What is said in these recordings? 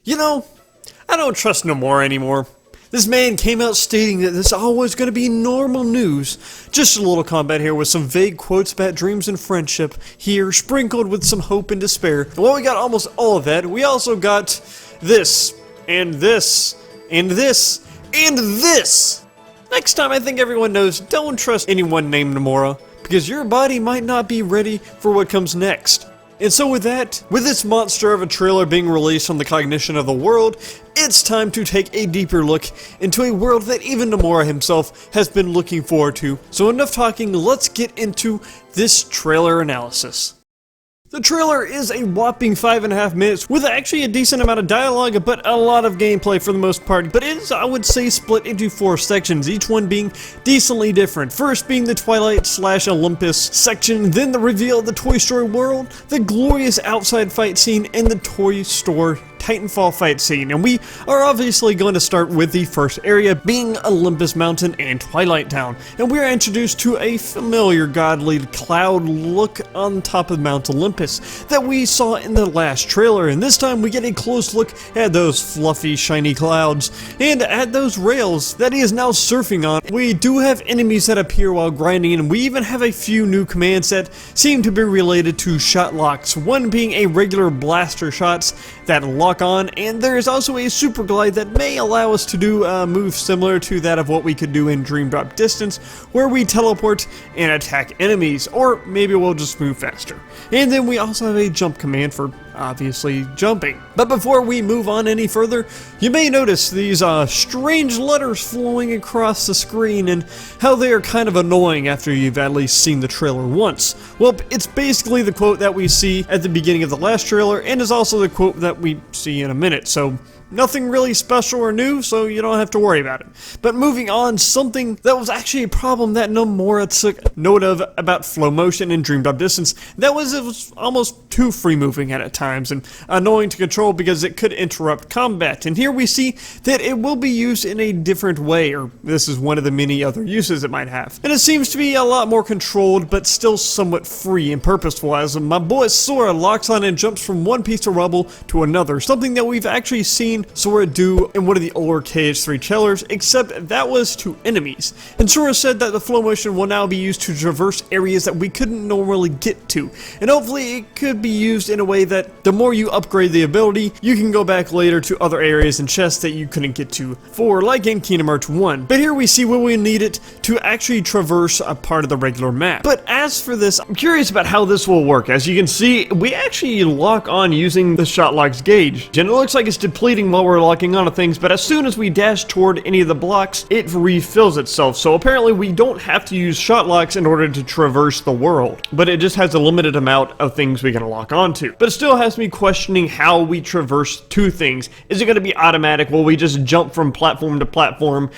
You know, I don't trust Nomura anymore. This man came out stating that this all was going to be normal news. Just a little combat here with some vague quotes about dreams and friendship here, sprinkled with some hope and despair. And while we got almost all of that, we also got this, and this, and this, and this. Next time, I think everyone knows, don't trust anyone named Nomura, because your body might not be ready for what comes next. And so with that, with this monster of a trailer being released on the cognition of the world, it's time to take a deeper look into a world that even Nomura himself has been looking forward to. So enough talking, let's get into this trailer analysis. The trailer is a whopping 5.5 minutes with actually a decent amount of dialogue, but a lot of gameplay for the most part. But it is, I would say, split into 4 sections, each one being decently different. First being the Twilight/Olympus section, then the reveal of the Toy Story world, the glorious outside fight scene, and the Toy Store Titanfall fight scene. And we are obviously going to start with the first area, being Olympus Mountain and Twilight Town. And we are introduced to a familiar godly cloud look on top of Mount Olympus that we saw in the last trailer. And this time we get a close look at those fluffy, shiny clouds and at those rails that he is now surfing on. We do have enemies that appear while grinding, and we even have a few new commands that seem to be related to shot locks, one being a regular blaster shots that lock on, and there is also a super glide that may allow us to do a move similar to that of what we could do in Dream Drop Distance, where we teleport and attack enemies, or maybe we'll just move faster. And then we also have a jump command for obviously jumping. But before we move on any further, you may notice these strange letters flowing across the screen and how they are kind of annoying after you've at least seen the trailer once. Well, it's basically the quote that we see at the beginning of the last trailer, and is also the quote that we see in a minute, so nothing really special or new, so you don't have to worry about it. But moving on, something that was actually a problem that Nomura took note of about flow motion in Dream Drop Distance, that was it was almost too free moving at times and annoying to control because it could interrupt combat. And here we see that it will be used in a different way, or this is one of the many other uses it might have. And it seems to be a lot more controlled, but still somewhat free and purposeful, as my boy Sora locks on and jumps from one piece of rubble to another, something that we've actually seen Sora do in one of the older KH3 trailers, except that was to enemies. And Sora said that the flow motion will now be used to traverse areas that we couldn't normally get to, and hopefully it could be used in a way that the more you upgrade the ability, you can go back later to other areas and chests that you couldn't get to before, like in Kingdom Hearts 1. But here we see where we need it to actually traverse a part of the regular map. But as for this, I'm curious about how this will work. As you can see, we actually lock on using the shot lock's gauge, and it looks like it's depleting while we're locking onto things, but as soon as we dash toward any of the blocks, it refills itself. So apparently we don't have to use shot locks in order to traverse the world, but it just has a limited amount of things we can lock onto. But it still has me questioning how we traverse two things. Is it going to be automatic? Will we just jump from platform to platform?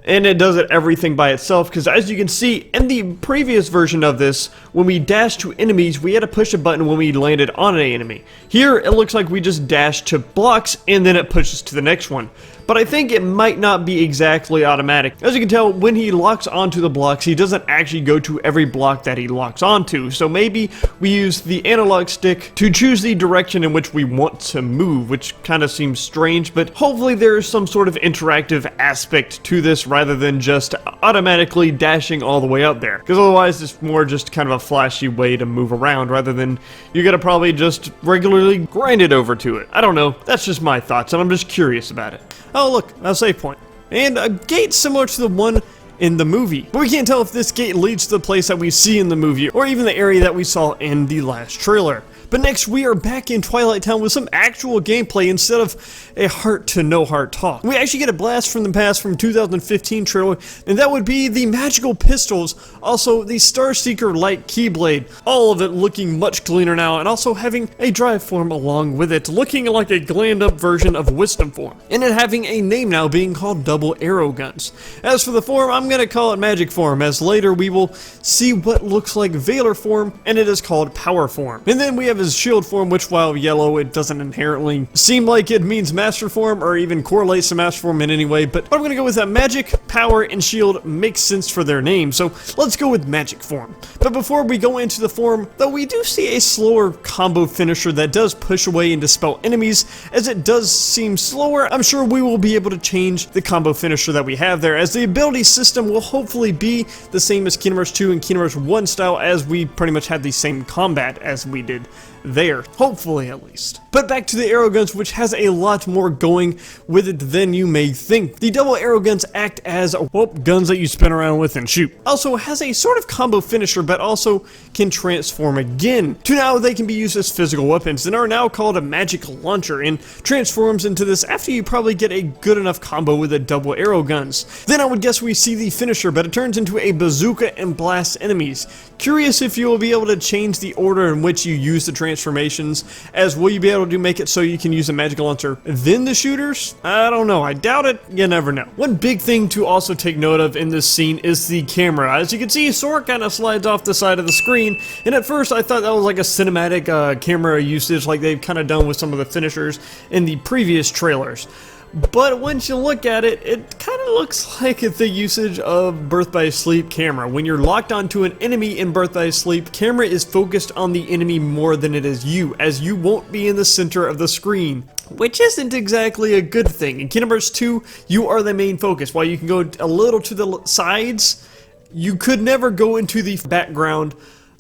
And it does it everything by itself, because as you can see in the previous version of this, when we dashed to enemies, we had to push a button when we landed on an enemy. Here it looks like we just dash to blocks and then it pushes to the next one. But I think it might not be exactly automatic. As you can tell, when he locks onto the blocks, he doesn't actually go to every block that he locks onto. So maybe we use the analog stick to choose the direction in which we want to move, which kind of seems strange, but hopefully there is some sort of interactive aspect to this rather than just automatically dashing all the way up there. Because otherwise it's more just kind of a flashy way to move around rather than you gotta probably just regularly grind it over to it. I don't know, that's just my thoughts and I'm just curious about it. Oh look, a save point. And a gate similar to the one in the movie. But we can't tell if this gate leads to the place that we see in the movie, or even the area that we saw in the last trailer. But next we are back in Twilight Town with some actual gameplay instead of a heart to no heart talk. We actually get a blast from the past from 2015 trailer, and that would be the magical pistols, also the Starseeker light keyblade, all of it looking much cleaner now, and also having a drive form along with it, looking like a glammed up version of Wisdom form, and it having a name now being called Double Arrow Guns. As for the form, I'm gonna call it Magic form, as later we will see what looks like Valor form, and it is called Power form. And then we have a his shield form, which while yellow, it doesn't inherently seem like it means master form or even correlates to master form in any way, but I'm gonna go with that. Magic, power, and shield makes sense for their name, so let's go with magic form. But before we go into the form, though, we do see a slower combo finisher that does push away and dispel enemies. As it does seem slower, I'm sure we will be able to change the combo finisher that we have there, as the ability system will hopefully be the same as Kingdom Hearts 2 and Kingdom Hearts 1 style, as we pretty much had the same combat as we did there, hopefully at least. But back to the arrow guns, which has a lot more going with it than you may think. The double arrow guns act as, well, guns that you spin around with and shoot. Also has a sort of combo finisher, but also can transform again. To now they can be used as physical weapons and are now called a magic launcher, and transforms into this after you probably get a good enough combo with the double arrow guns. Then I would guess we see the finisher, but it turns into a bazooka and blasts enemies. Curious if you will be able to change the order in which you use the transformations, as will you be able to make it so you can use a magic launcher then the shooters? I don't know, I doubt it, you never know. One big thing to also take note of in this scene is the camera. As you can see, Sora kind of slides off the side of the screen, and at first I thought that was like a cinematic camera usage like they've kind of done with some of the finishers in the previous trailers. But once you look at it, it kind of looks like the usage of Birth by Sleep camera. When you're locked onto an enemy in Birth by Sleep, camera is focused on the enemy more than it is you, as you won't be in the center of the screen, which isn't exactly a good thing. In Kingdom Hearts 2, you are the main focus. While you can go a little to the sides, you could never go into the background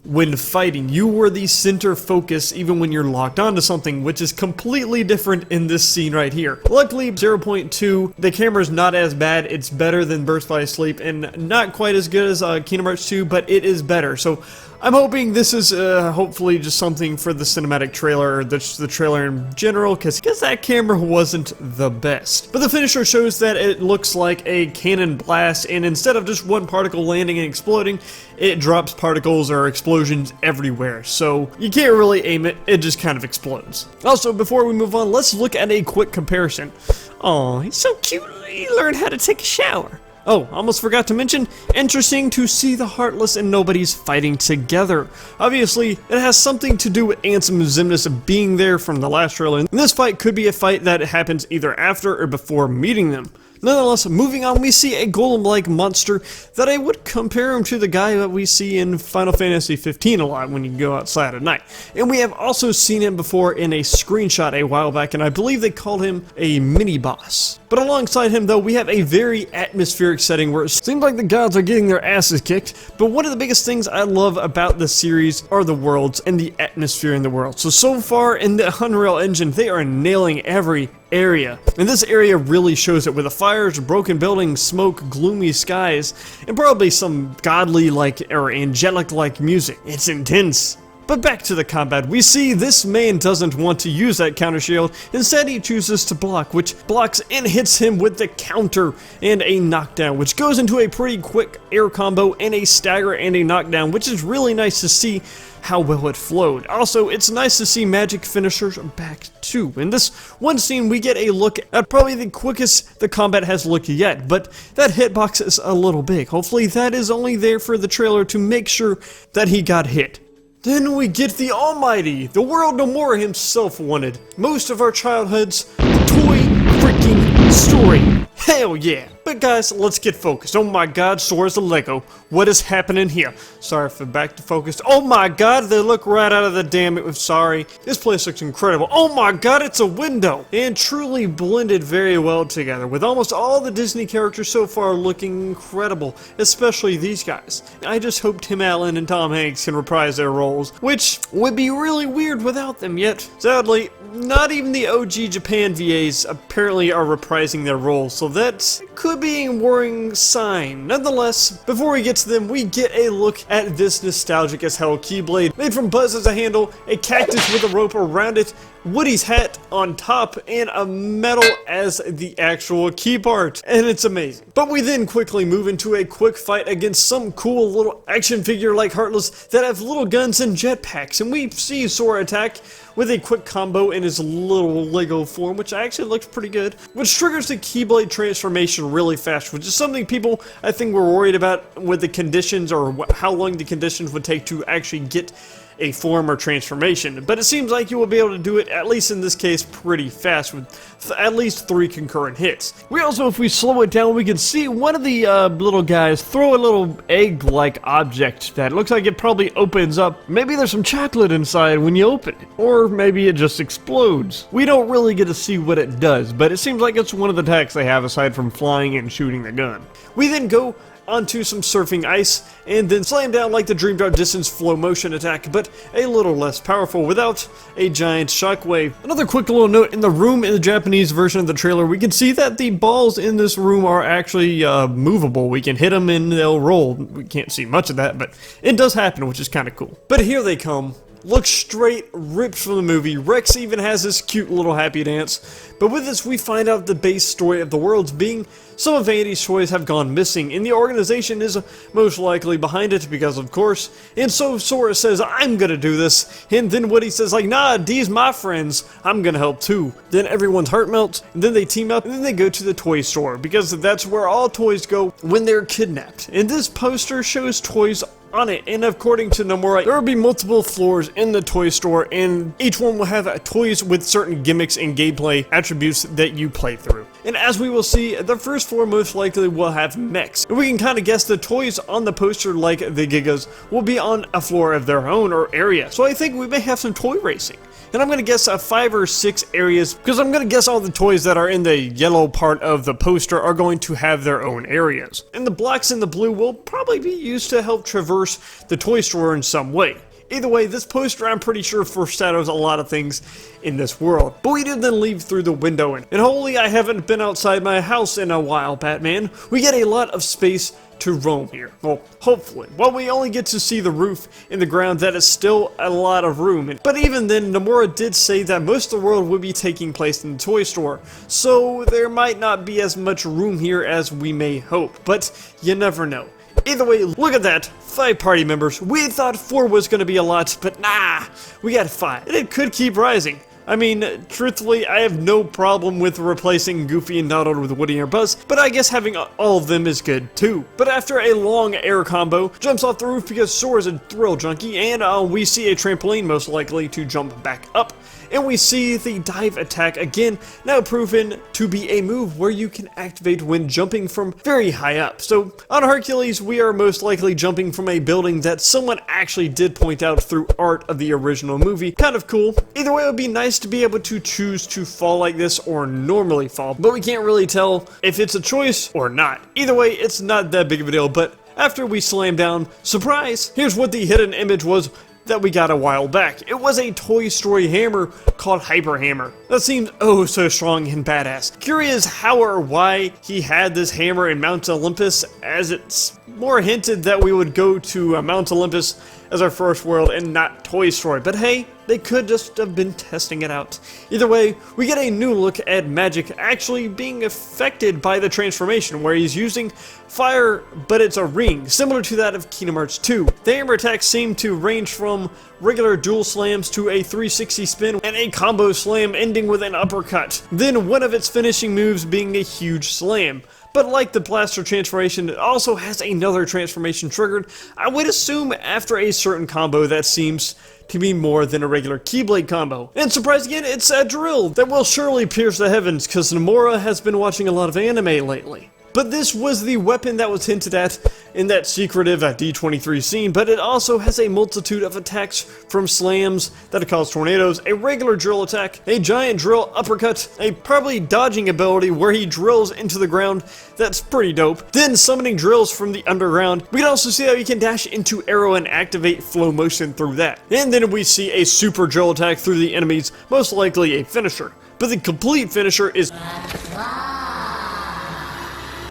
when fighting. You were the center focus even when you're locked onto something, which is completely different in this scene right here. Luckily, 0.2, the camera's not as bad. It's better than Burst by Sleep, and not quite as good as Kingdom Hearts 2, but it is better. So I'm hoping this is hopefully just something for the cinematic trailer, or the trailer in general, because that camera wasn't the best. But the finisher shows that it looks like a cannon blast, and instead of just one particle landing and exploding, it drops particles or explosions everywhere. So you can't really aim it, it just kind of explodes. Also, before we move on, let's look at a quick comparison. Oh, he's so cute, he learned how to take a shower. Oh, almost forgot to mention, interesting to see the Heartless and Nobodies fighting together. Obviously, it has something to do with Ansem and Xemnas being there from the last trailer, and this fight could be a fight that happens either after or before meeting them. Nonetheless, moving on, we see a golem-like monster that I would compare him to the guy that we see in Final Fantasy 15 a lot when you go outside at night. And we have also seen him before in a screenshot a while back, and I believe they called him a mini-boss. But alongside him, though, we have a very atmospheric setting where it seems like the gods are getting their asses kicked. But one of the biggest things I love about this series are the worlds and the atmosphere in the world. So far in the Unreal Engine, they are nailing every area. And this area really shows it with the fires, broken buildings, smoke, gloomy skies, and probably some godly-like or angelic-like music. It's intense. But back to the combat, we see this man doesn't want to use that counter shield. Instead, he chooses to block, which blocks and hits him with the counter and a knockdown, which goes into a pretty quick air combo and a stagger and a knockdown, which is really nice to see how well it flowed. Also, it's nice to see magic finishers back too. In this one scene, we get a look at probably the quickest the combat has looked yet, but that hitbox is a little big. Hopefully that is only there for the trailer to make sure that he got hit. Then we get the Almighty, the World No More himself wanted. Most of our childhood's toy freaking story. Hell yeah. But guys, let's get focused. Oh my god, Sora's a Lego. What is happening here? Sorry for back to focus. Oh my god, they look right out of the damn. Sorry. This place looks incredible. Oh my god, it's a window. And truly blended very well together, with almost all the Disney characters so far looking incredible, especially these guys. I just hope Tim Allen and Tom Hanks can reprise their roles, which would be really weird without them, yet sadly, not even the OG Japan VAs apparently are reprising their roles, so that could be a worrying sign. Nonetheless, before we get to them, we get a look at this nostalgic as hell Keyblade, made from Buzz as a handle, a cactus with a rope around it, Woody's hat on top, and a medal as the actual key part, and it's amazing. But we then quickly move into a quick fight against some cool little action figure like Heartless that have little guns and jetpacks, and we see Sora attack with a quick combo in his little Lego form, which actually looks pretty good, which triggers the Keyblade transformation really fast, which is something people I think were worried about with the conditions, or how long the conditions would take to actually get a form or transformation, but it seems like you will be able to do it, at least in this case, pretty fast with at least 3 concurrent hits. We also, if we slow it down, we can see one of the little guys throw a little egg-like object that looks like it probably opens up. Maybe there's some chocolate inside when you open it, or maybe it just explodes. We don't really get to see what it does, but it seems like it's one of the attacks they have aside from flying and shooting the gun. We then go onto some surfing ice, and then slam down like the Dream Drop distance flow motion attack, but a little less powerful without a giant shockwave. Another quick little note, in the room in the Japanese version of the trailer, we can see that the balls in this room are actually movable. We can hit them and they'll roll. We can't see much of that, but it does happen, which is kind of cool. But here they come. Looks straight ripped from the movie. Rex even has this cute little happy dance. But with this, we find out the base story of the worlds being some of Andy's toys have gone missing, and the organization is most likely behind it because, of course. And so Sora says, I'm gonna do this. And then Woody says, like, nah, these my friends. I'm gonna help too. Then everyone's heart melts, and then they team up, and then they go to the toy store because that's where all toys go when they're kidnapped. And this poster shows toys on it, and according to Nomura, there will be multiple floors in the toy store, and each one will have toys with certain gimmicks and gameplay attributes that you play through. And as we will see, the first floor most likely will have mechs, and we can kind of guess the toys on the poster, like the Gigas, will be on a floor of their own or area. So I think we may have some toy racing. And I'm going to guess 5 or 6 areas, because I'm going to guess all the toys that are in the yellow part of the poster are going to have their own areas. And the blocks in the blue will probably be used to help traverse the toy store in some way. Either way, this poster, I'm pretty sure, foreshadows a lot of things in this world. But we did then leave through the window, and holy, I haven't been outside my house in a while, Batman. We get a lot of space to roam here. Well, hopefully. While we only get to see the roof in the ground, that is still a lot of room. But even then, Nomura did say that most of the world would be taking place in the toy store, so there might not be as much room here as we may hope, but you never know. Either way, look at that, 5 party members. We thought 4 was going to be a lot, but nah, we got 5, and it could keep rising. I mean, truthfully, I have no problem with replacing Goofy and Donald with Woody or Buzz, but I guess having all of them is good too. But after a long air combo, jumps off the roof because Sora's a thrill junkie, and we see a trampoline most likely to jump back up. And we see the dive attack again, now proven to be a move where you can activate when jumping from very high up. So on Hercules, we are most likely jumping from a building that someone actually did point out through art of the original movie. Kind of cool. Either way, it would be nice to be able to choose to fall like this or normally fall, but we can't really tell if it's a choice or not. Either way, it's not that big of a deal, but after we slam down, surprise, here's what the hidden image was that we got a while back. It was a Toy Story hammer called Hyper Hammer. That seems oh so strong and badass. Curious how or why he had this hammer in Mount Olympus, as it's more hinted that we would go to Mount Olympus as our first world and not Toy Story, but hey, they could just have been testing it out. Either way, we get a new look at Magic actually being affected by the transformation, where he's using fire, but it's a ring, similar to that of Kingdom Hearts 2. The hammer attacks seem to range from regular dual slams to a 360 spin and a combo slam ending with an uppercut. Then one of its finishing moves being a huge slam. But like the blaster transformation, it also has another transformation triggered, I would assume after a certain combo that seems to be more than a regular Keyblade combo. And surprise again, it's a drill that will surely pierce the heavens, because Nomura has been watching a lot of anime lately. But this was the weapon that was hinted at in that secretive D23 scene, but it also has a multitude of attacks, from slams that cause tornadoes, a regular drill attack, a giant drill uppercut, a probably dodging ability where he drills into the ground, that's pretty dope, then summoning drills from the underground. We can also see how he can dash into arrow and activate flow motion through that. And then we see a super drill attack through the enemies, most likely a finisher. But the complete finisher is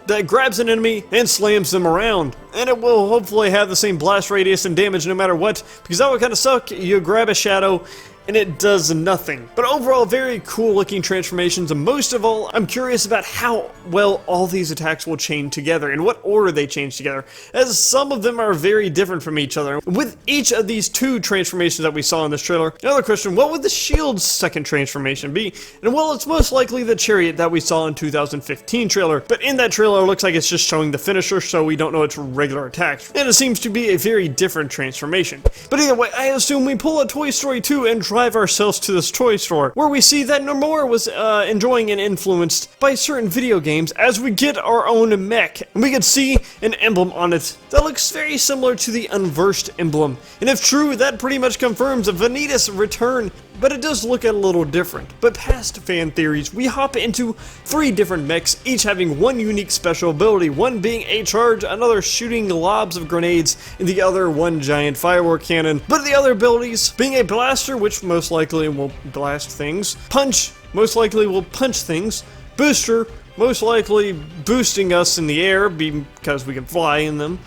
that grabs an enemy and slams them around. And it will hopefully have the same blast radius and damage no matter what, because that would kind of suck. You grab a shadow and it does nothing. But overall, very cool looking transformations, and most of all, I'm curious about how well all these attacks will chain together, and what order they change together, as some of them are very different from each other. With each of these two transformations that we saw in this trailer, another question, what would the shield's second transformation be? And well, it's most likely the chariot that we saw in 2015 trailer, but in that trailer it looks like it's just showing the finisher, so we don't know its regular attacks, and it seems to be a very different transformation. But either way, I assume we pull a Toy Story 2 and drive ourselves to this toy store, where we see that Nomura was enjoying and influenced by certain video games, as we get our own mech, and we can see an emblem on it that looks very similar to the Unversed emblem, and if true, that pretty much confirms Vanitas' return, but it does look a little different. But past fan theories, we hop into 3 different mechs, each having one unique special ability, one being a charge, another shooting lobs of grenades, and the other one giant firework cannon. But the other abilities being a blaster, which most likely will blast things, punch, most likely will punch things, booster, most likely boosting us in the air because we can fly in them,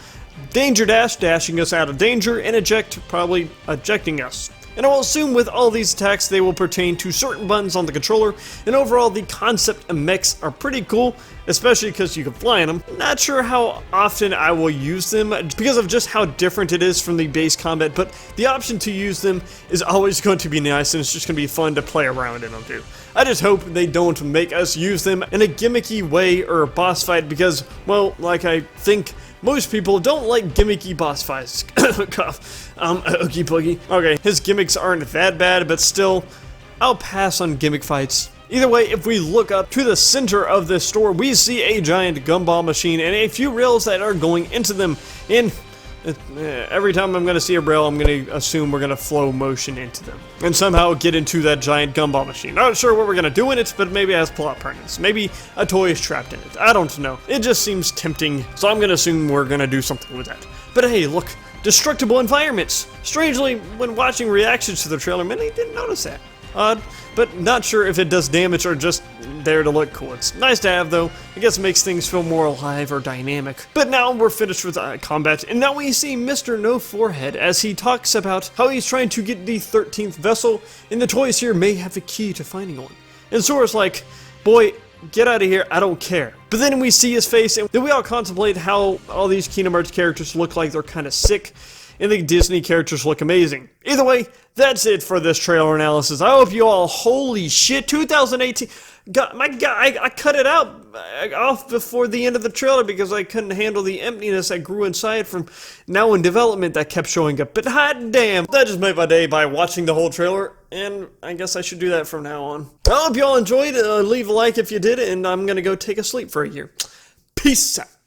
danger dash, dashing us out of danger, and eject, probably ejecting us. And I will assume with all these attacks they will pertain to certain buttons on the controller, and overall the concept of mechs are pretty cool, especially because you can fly in them. Not sure how often I will use them because of just how different it is from the base combat, but the option to use them is always going to be nice, and it's just going to be fun to play around in them too. I just hope they don't make us use them in a gimmicky way or a boss fight because, well, like I think most people don't like gimmicky boss fights. Cough. Oogie boogie. Okay, his gimmicks aren't that bad, but still, I'll pass on gimmick fights. Either way, if we look up to the center of this store, we see a giant gumball machine and a few rails that are going into them. And every time I'm going to see a rail, I'm going to assume we're going to flow motion into them and somehow get into that giant gumball machine. Not sure what we're going to do in it, but maybe it has plot permanence. Maybe a toy is trapped in it. I don't know. It just seems tempting, so I'm going to assume we're going to do something with that. But hey, look, destructible environments. Strangely, when watching reactions to the trailer, many didn't notice that. Odd, but not sure if it does damage or just there to look cool. It's nice to have though. I guess it makes things feel more alive or dynamic. But now we're finished with combat, and now we see Mr. No Forehead as he talks about how he's trying to get the 13th vessel, and the toys here may have the key to finding one. And Sora's like, boy, get out of here, I don't care. But then we see his face, and then we all contemplate how all these Kingdom Hearts characters look like they're kind of sick, and the Disney characters look amazing. Either way, that's it for this trailer analysis. I hope you all, holy shit, 2018, I cut it out off before the end of the trailer because I couldn't handle the emptiness that grew inside from now in development that kept showing up. But hot damn, that just made my day by watching the whole trailer, and I guess I should do that from now on. I hope you all enjoyed. Leave a like if you did, and I'm gonna go take a sleep for a year. Peace out.